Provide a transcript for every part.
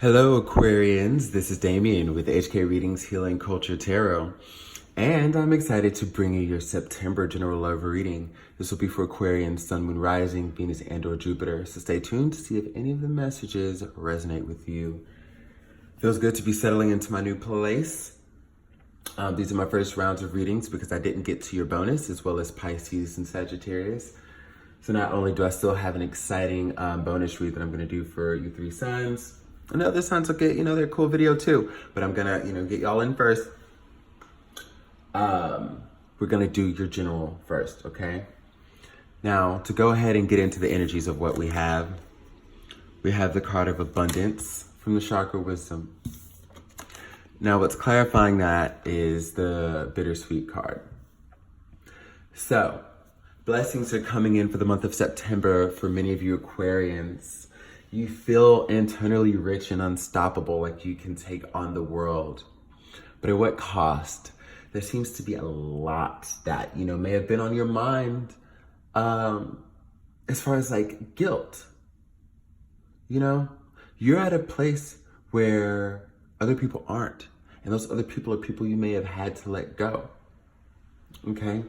Hello, Aquarians. This is Damien with HK Readings Healing Culture Tarot. And I'm excited to bring you your September general love reading. This will be for Aquarians, Sun, Moon, Rising, Venus, and or Jupiter. So stay tuned to see if any of the messages resonate with you. Feels good to be settling into my new place. These are my first rounds of readings because I didn't get to your bonus, as well as Pisces and Sagittarius. So not only do I still have an exciting bonus read that I'm going to do for you three signs, and the other signs will get, they're a cool video too, but I'm going to, get y'all in first. We're going to do your general first, okay? Now, to go ahead and get into the energies of what we have the card of abundance from the chakra wisdom. Now, what's clarifying that is the bittersweet card. So, blessings are coming in for the month of September for many of you Aquarians. You feel internally rich and unstoppable, like you can take on the world. But at what cost? There seems to be a lot that, may have been on your mind as far as like guilt. You're at a place where other people aren't. And those other people are people you may have had to let go. Okay?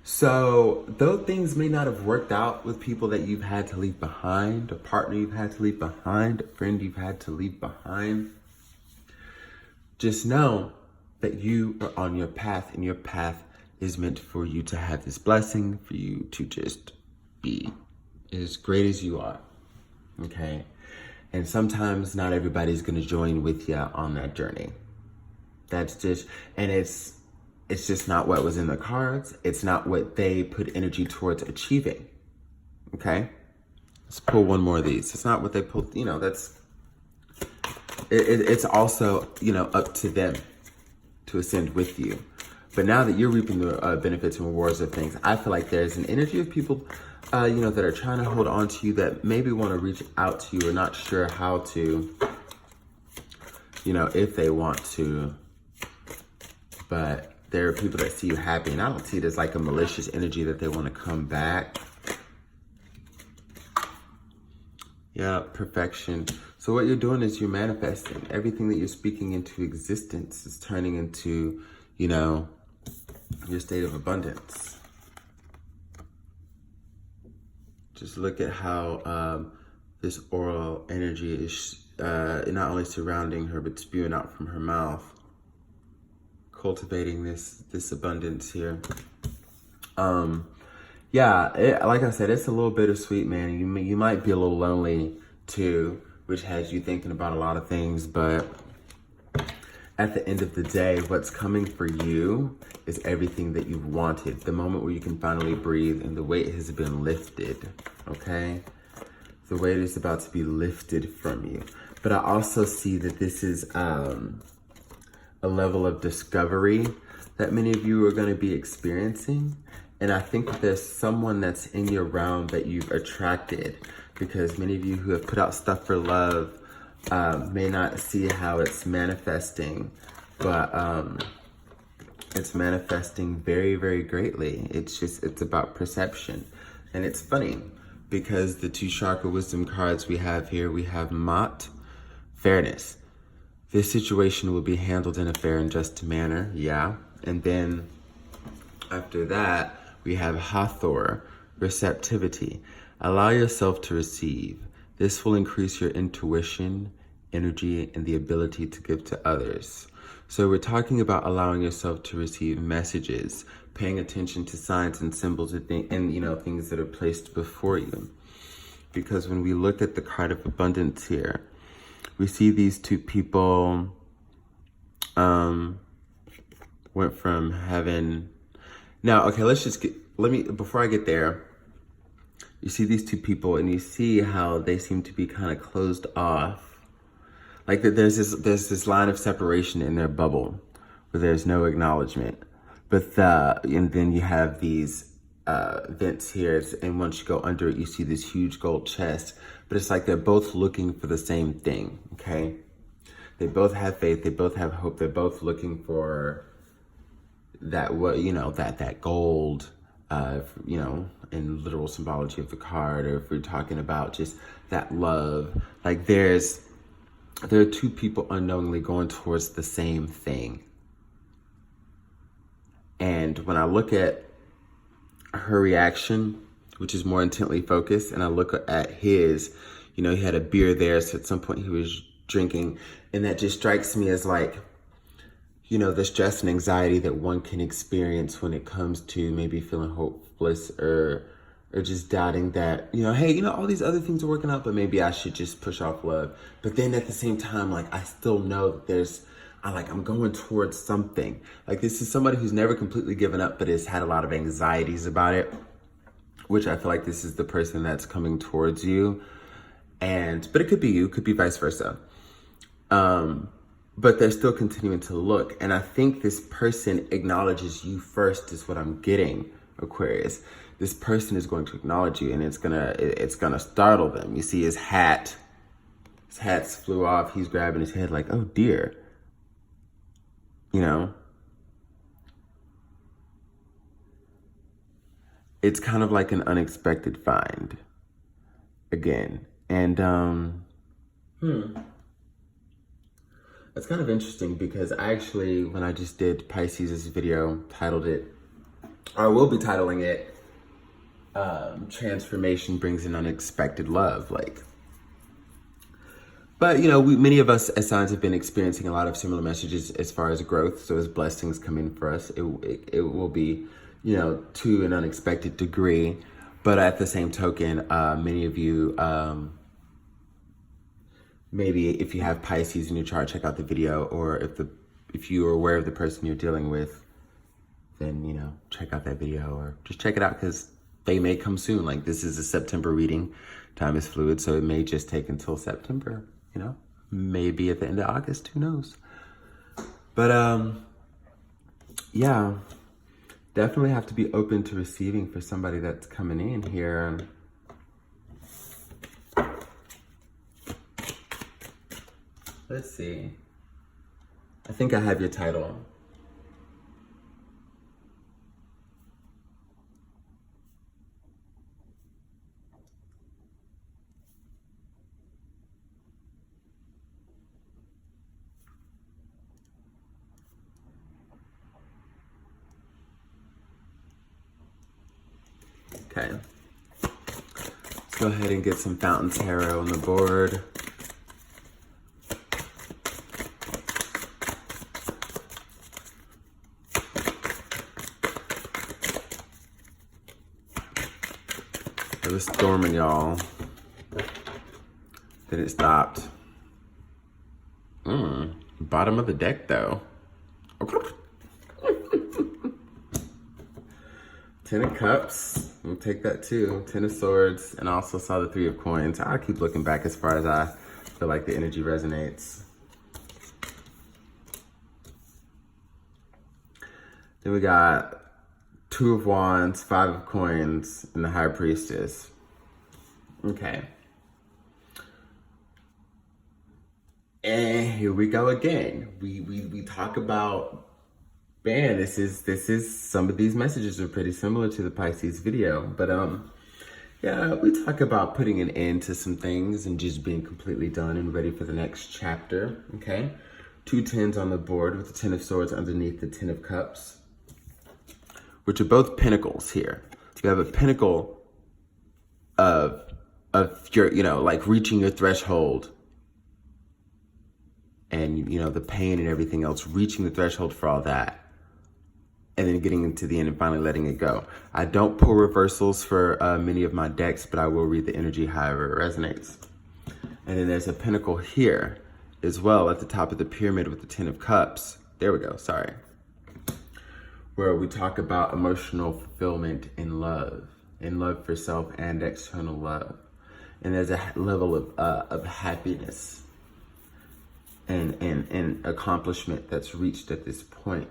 So, though things may not have worked out with people that you've had to leave behind, a partner you've had to leave behind, a friend you've had to leave behind, just know that you are on your path, and your path is meant for you to have this blessing, for you to just be as great as you are, okay? And sometimes not everybody's gonna join with you on that journey. That's just, and it's just not what was in the cards. It's not what they put energy towards achieving. Okay? Let's pull one more of these. It's not what they pulled, it's also, up to them to ascend with you. But now that you're reaping the benefits and rewards of things, I feel like there's an energy of people, that are trying to hold on to you, that maybe want to reach out to you or not sure how to, if they want to. But there are people that see you happy, and I don't see it as like a malicious energy that they want to come back. Yeah, perfection. So what you're doing is you're manifesting. Everything that you're speaking into existence is turning into, your state of abundance. Just look at how this oral energy is not only surrounding her, but spewing out from her mouth. Cultivating this abundance here. Like I said, it's a little bittersweet, man. You might be a little lonely too, which has you thinking about a lot of things, but at the end of the day, what's coming for you is everything that you've wanted. The moment where you can finally breathe and the weight has been lifted, okay? The weight is about to be lifted from you. But I also see that this is a level of discovery that many of you are going to be experiencing. And I think that there's someone that's in your realm that you've attracted, because many of you who have put out stuff for love may not see how it's manifesting, but it's manifesting very, very greatly. It's about perception. And it's funny because the two chakra wisdom cards we have here, we have Mat, fairness. This situation will be handled in a fair and just manner, yeah. And then after that, we have Hathor, receptivity. Allow yourself to receive. This will increase your intuition, energy, and the ability to give to others. So we're talking about allowing yourself to receive messages, paying attention to signs and symbols and things that are placed before you. Because when we look at the card of abundance here, we see these two people went from having... Now, okay, before I get there, you see these two people and you see how they seem to be kind of closed off. Like there's this line of separation in their bubble where there's no acknowledgement. And then you have these vents here, and once you go under it, you see this huge gold chest. But it's like they're both looking for the same thing, okay? They both have faith, they both have hope, they're both looking for that, that gold, in literal symbology of the card, or if we're talking about just that love. Like there's there are two people unknowingly going towards the same thing. And when I look at her reaction, which is more intently focused, and I look at his, you know, he had a beer there, so at some point he was drinking, and that just strikes me as like, you know, the stress and anxiety that one can experience when it comes to maybe feeling hopeless or just doubting that, you know, hey, you know, all these other things are working out, but maybe I should just push off love. But then at the same time, like, I still know that I'm going towards something. Like, this is somebody who's never completely given up, but has had a lot of anxieties about it, which I feel like this is the person that's coming towards you. But it could be you, it could be vice versa. But they're still continuing to look. And I think this person acknowledges you first is what I'm getting, Aquarius. This person is going to acknowledge you, and it's gonna startle them. You see his hats flew off. He's grabbing his head like, oh dear. You know? It's kind of like an unexpected find again. And it's kind of interesting because I actually, when I just did Pisces' video, titled it, or I will be titling it, Transformation Brings an Unexpected Love. But you know, many of us as signs have been experiencing a lot of similar messages as far as growth. So as blessings come in for us, it will be, you know, to an unexpected degree. But at the same token, many of you, maybe if you have Pisces in your chart, check out the video. Or if you are aware of the person you're dealing with, then, you know, check out that video or just check it out because they may come soon. Like, this is a September reading. Time is fluid, so it may just take until September, you know, maybe at the end of August, who knows? But, yeah, definitely have to be open to receiving for somebody that's coming in here. Let's see. I think I have your title. Okay. Let's go ahead and get some Fountain Tarot on the board. It was storming, y'all. Then it stopped. Bottom of the deck, though. Ten of Cups. We'll take that too. Ten of Swords. And I also saw the Three of Coins. I'll keep looking back as far as I feel like the energy resonates. Then we got Two of Wands, Five of Coins, and the High Priestess. Okay. And here we go again. We talk about, man, this is some of these messages are pretty similar to the Pisces video. But yeah, we talk about putting an end to some things and just being completely done and ready for the next chapter. Okay. 2 tens on the board with the Ten of Swords underneath the Ten of Cups, which are both pentacles here. You have a pentacle of your, you know, like reaching your threshold and, you know, the pain and everything else, reaching the threshold for all that, and then getting into the end and finally letting it go. I don't pull reversals for many of my decks, but I will read the energy however it resonates. And then there's a pentacle here as well at the top of the pyramid with the Ten of Cups. There we go, sorry. Where we talk about emotional fulfillment in love for self and external love. And there's a level of happiness and accomplishment that's reached at this point,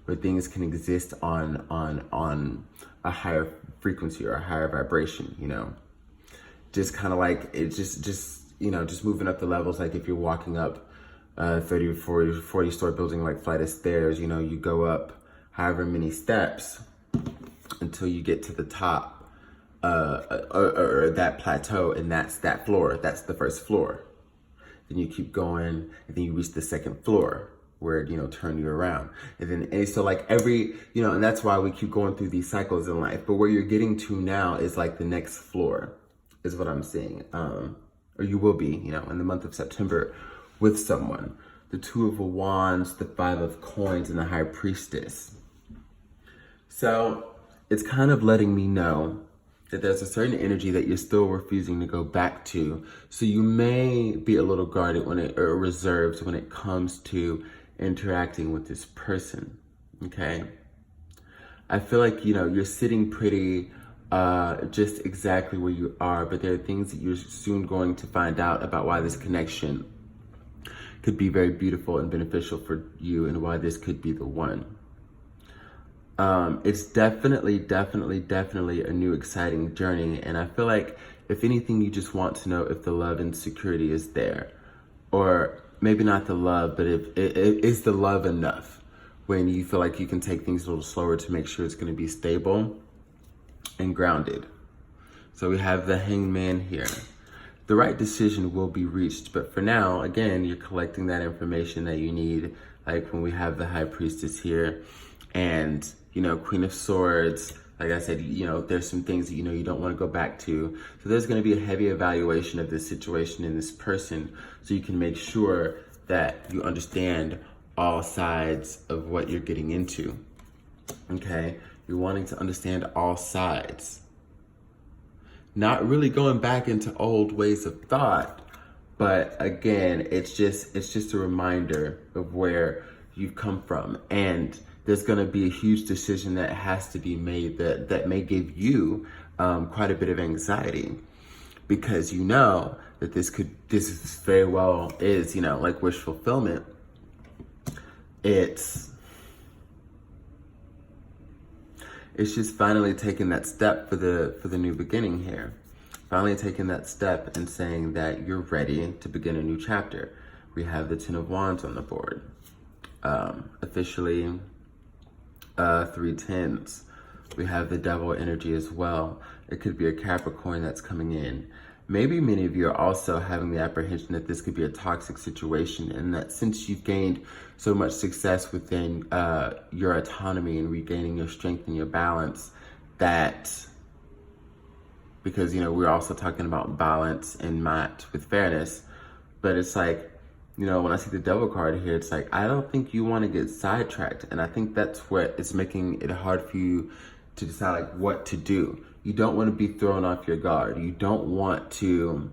where things can exist on a higher frequency or a higher vibration, you know. Just kind of like, it just you know, just moving up the levels. Like if you're walking up 30 or 40 story building, like flight of stairs, you know, you go up however many steps until you get to the top or that plateau, and that's that floor. That's the first floor. then you keep going, and then you reach the second floor where it, turn you around. And so like every, and that's why we keep going through these cycles in life. But where you're getting to now is like the next floor, is what I'm seeing. Or you will be, in the month of September with someone. The Two of Wands, the Five of Coins, and the High Priestess. So it's kind of letting me know that there's a certain energy that you're still refusing to go back to. So you may be a little guarded or reserved when it comes to interacting with this person, okay? I feel like, you're sitting pretty just exactly where you are, but there are things that you're soon going to find out about why this connection could be very beautiful and beneficial for you, and why this could be the one. It's definitely a new exciting journey. And I feel like if anything, you just want to know if the love and security is there, or maybe not the love, but if is the love enough when you feel like you can take things a little slower to make sure it's going to be stable and grounded. So we have the Hangman here. The right decision will be reached, but for now, again, you're collecting that information that you need. Like when we have the High Priestess here, and Queen of Swords, like I said, there's some things that you don't want to go back to. So there's going to be a heavy evaluation of this situation and this person, so you can make sure that you understand all sides of what you're getting into. Okay? You're wanting to understand all sides. Not really going back into old ways of thought, but again, it's just a reminder of where you've come from. And there's going to be a huge decision that has to be made that may give you quite a bit of anxiety, because that this very well is, like wish fulfillment. It's just finally taking that step for the new beginning here. Finally taking that step and saying that you're ready to begin a new chapter. We have the Ten of Wands on the board. Officially, 3 tens. We have the Devil energy as well. It could be a Capricorn that's coming in. Maybe many of you are also having the apprehension that this could be a toxic situation, and that since you've gained so much success within your autonomy and regaining your strength and your balance, because we're also talking about balance and match with fairness, but it's like, when I see the Devil card here, it's like, I don't think you want to get sidetracked. And I think that's what is making it hard for you to decide like what to do. You don't want to be thrown off your guard. You don't want to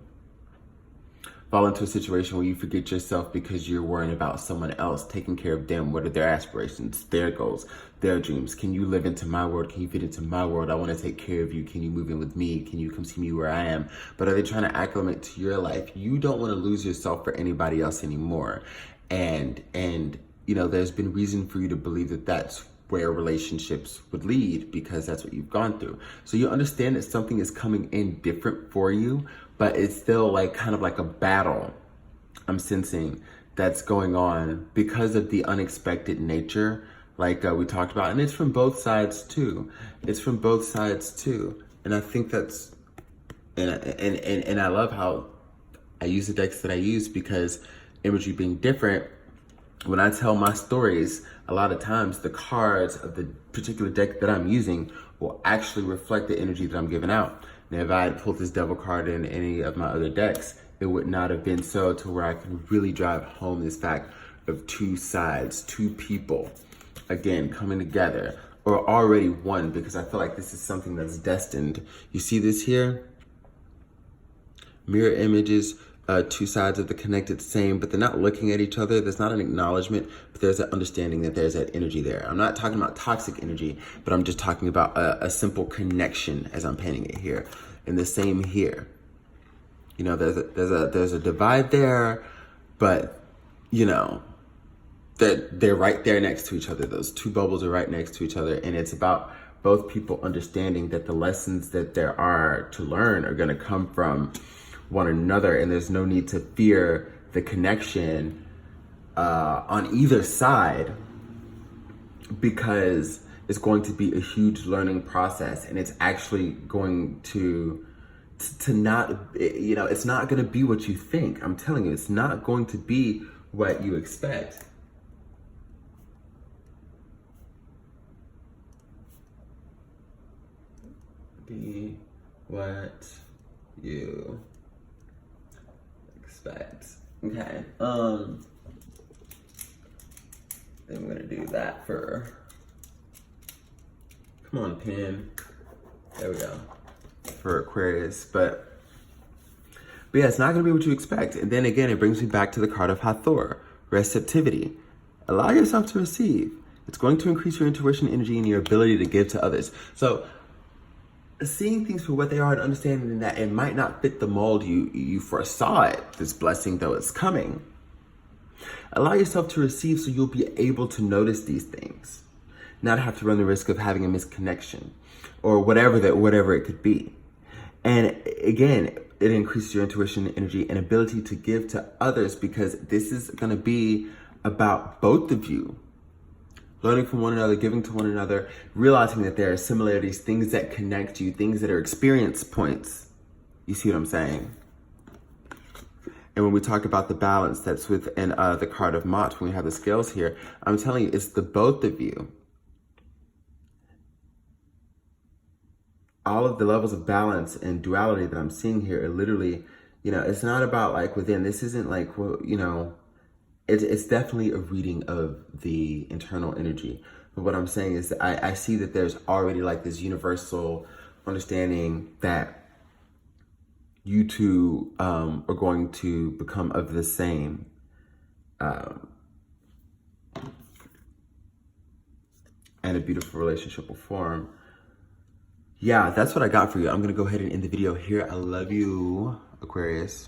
fall into a situation where you forget yourself because you're worrying about someone else, taking care of them. What are their aspirations, their goals, their dreams? Can you live into my world? Can you fit into my world? I want to take care of you. Can you move in with me? Can you come see me where I am? But are they trying to acclimate to your life? You don't want to lose yourself for anybody else anymore. And there's been reason for you to believe that that's where relationships would lead, because that's what you've gone through. So you understand that something is coming in different for you, but it's still like kind of like a battle I'm sensing that's going on because of the unexpected nature, like we talked about. And it's from both sides too. And I think that's, and I love how I use the decks that I use, because imagery being different, when I tell my stories, a lot of times the cards of the particular deck that I'm using will actually reflect the energy that I'm giving out. Now, if I had pulled this Devil card in any of my other decks, it would not have been so to where I can really drive home this fact of two sides, two people, again, coming together, or already one, because I feel like this is something that's destined. You see this here? Mirror images, two sides of the connected same, but they're not looking at each other. There's not an acknowledgement, but there's an understanding that there's that energy there. I'm not talking about toxic energy, but I'm just talking about a simple connection as I'm painting it here. And the same here. There's a divide there, but they're right there next to each other. Those two bubbles are right next to each other, and it's about both people understanding that the lessons that there are to learn are going to come from one another, and there's no need to fear the connection on either side, because it's going to be a huge learning process, and it's actually going to to not, you know, it's not going to be what you think. I'm telling you, it's not going to be what you expect. Be what you expect. Okay. Then we're gonna do that for. Come on, pen. There we go. For Aquarius, but yeah, it's not gonna be what you expect. And then again, it brings me back to the card of Hathor, receptivity. Allow yourself to receive. It's going to increase your intuition, energy, and your ability to give to others. So, seeing things for what they are and understanding that it might not fit the mold you foresaw it, this blessing though it's coming. Allow yourself to receive so you'll be able to notice these things, not have to run the risk of having a misconnection or whatever it could be. And again, it increases your intuition, energy, and ability to give to others, because this is going to be about both of you learning from one another, giving to one another, realizing that there are similarities, things that connect you, things that are experience points. You see what I'm saying? And when we talk about the balance that's within the card of Mott, when we have the scales here, I'm telling you, it's the both of you. All of the levels of balance and duality that I'm seeing here are literally, you know, it's not about like within. This isn't like, well, you know, it's definitely a reading of the internal energy. But what I'm saying is I see that there's already like this universal understanding that you two are going to become of the same and a beautiful relationship will form. Yeah, that's what I got for you. I'm going to go ahead and end the video here. I love you, Aquarius.